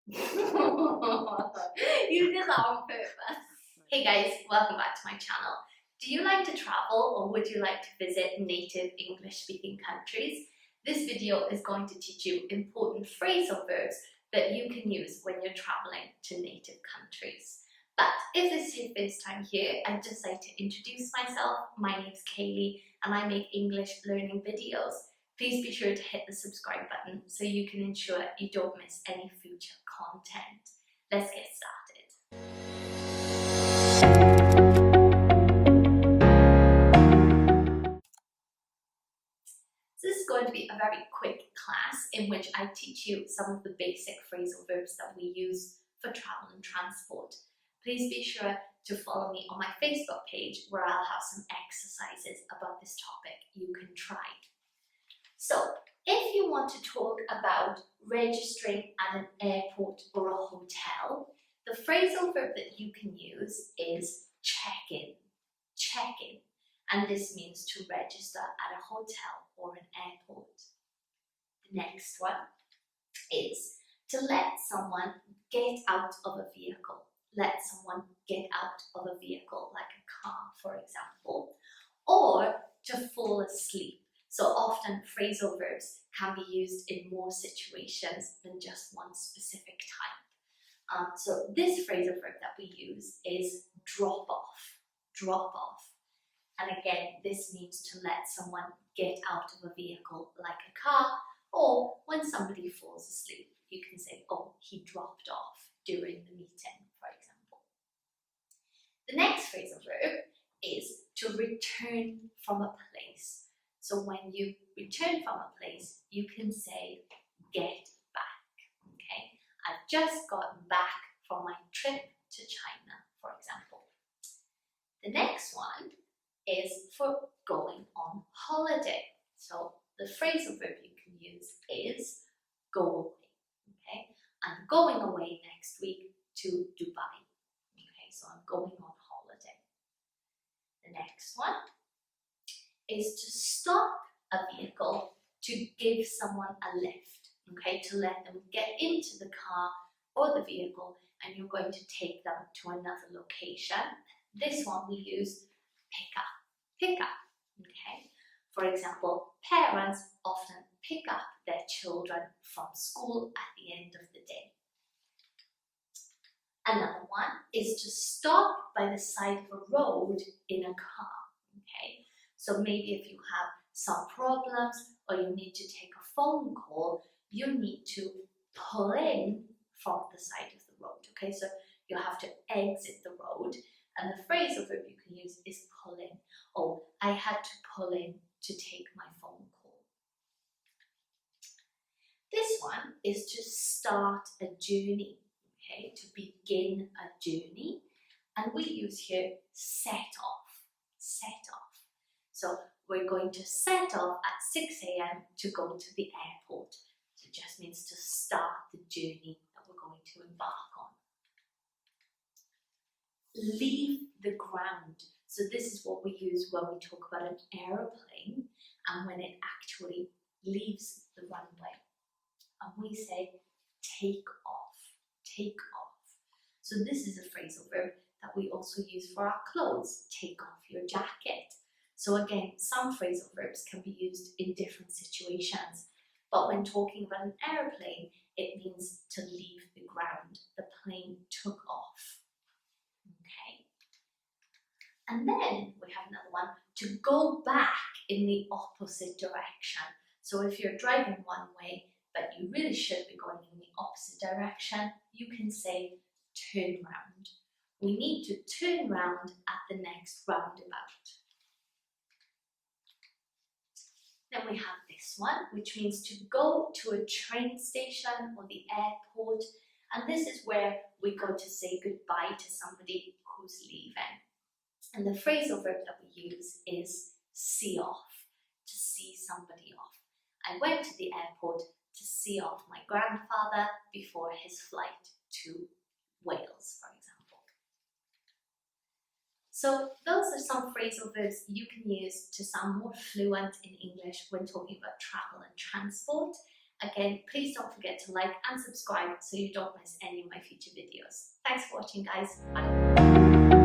You did that on purpose. Hey guys, welcome back to my channel. Do you like to travel or would you like to visit native English speaking countries? This video is going to teach you important phrasal verbs that you can use when you're traveling to native countries. But if this is your first time here, I'd just like to introduce myself. My name's Kayleigh and I make English learning videos. Please be sure to hit the subscribe button so you can ensure you don't miss any future content. Let's get started. So this is going to be a very quick class in which I teach you some of the basic phrasal verbs that we use for travel and transport. Please be sure to follow me on my Facebook page where I'll have some exercises about this topic you can try. So, if you want to talk about registering at an airport or a hotel, the phrasal verb that you can use is check-in. Check-in. And this means to register at a hotel or an airport. The next one is to let someone get out of a vehicle. Let someone get out of a vehicle, like a car, for example. Or to fall asleep. So often phrasal verbs can be used in more situations than just one specific type. So this phrasal verb that we use is drop off, drop off. And again, this means to let someone get out of a vehicle like a car, or when somebody falls asleep, you can say, oh, he dropped off during the meeting, for example. The next phrasal verb is to return from a place. So when you return from a place, you can say, get back, okay? I've just gotten back from my trip to China, for example. The next one is for going on holiday. So the phrasal verb you can use is go away, okay? I'm going away next week to Dubai, okay? So I'm going on holiday. The next one is to stop a vehicle to give someone a lift, okay, to let them get into the car or the vehicle and you're going to take them to another location. This one we use pick up, okay. For example, parents often pick up their children from school at the end of the day. Another one is to stop by the side of a road in a car, okay. So maybe if you have some problems or you need to take a phone call, you need to pull in from the side of the road, okay? So you have to exit the road and the phrasal verb you can use is pull in. Oh, I had to pull in to take my phone call. This one is to start a journey, okay? To begin a journey. And we use here set off, set off. So we're going to set off at 6 a.m. to go to the airport. So it just means to start the journey that we're going to embark on. Leave the ground. So this is what we use when we talk about an aeroplane and when it actually leaves the runway. And we say take off, take off. So this is a phrasal verb that we also use for our clothes. Take off your jacket. So again, some phrasal verbs can be used in different situations, but when talking about an aeroplane, it means to leave the ground. The plane took off, okay? And then we have another one, to go back in the opposite direction. So if you're driving one way, but you really should be going in the opposite direction, you can say turn round. We need to turn round at the next roundabout. Then we have this one, which means to go to a train station or the airport. And this is where we go to say goodbye to somebody who's leaving. And the phrasal verb that we use is see off, to see somebody off. I went to the airport to see off my grandfather before his flight to Wales, for example. So those are some phrasal verbs you can use to sound more fluent in English when talking about travel and transport. Again, please don't forget to like and subscribe so you don't miss any of my future videos. Thanks for watching, guys. Bye.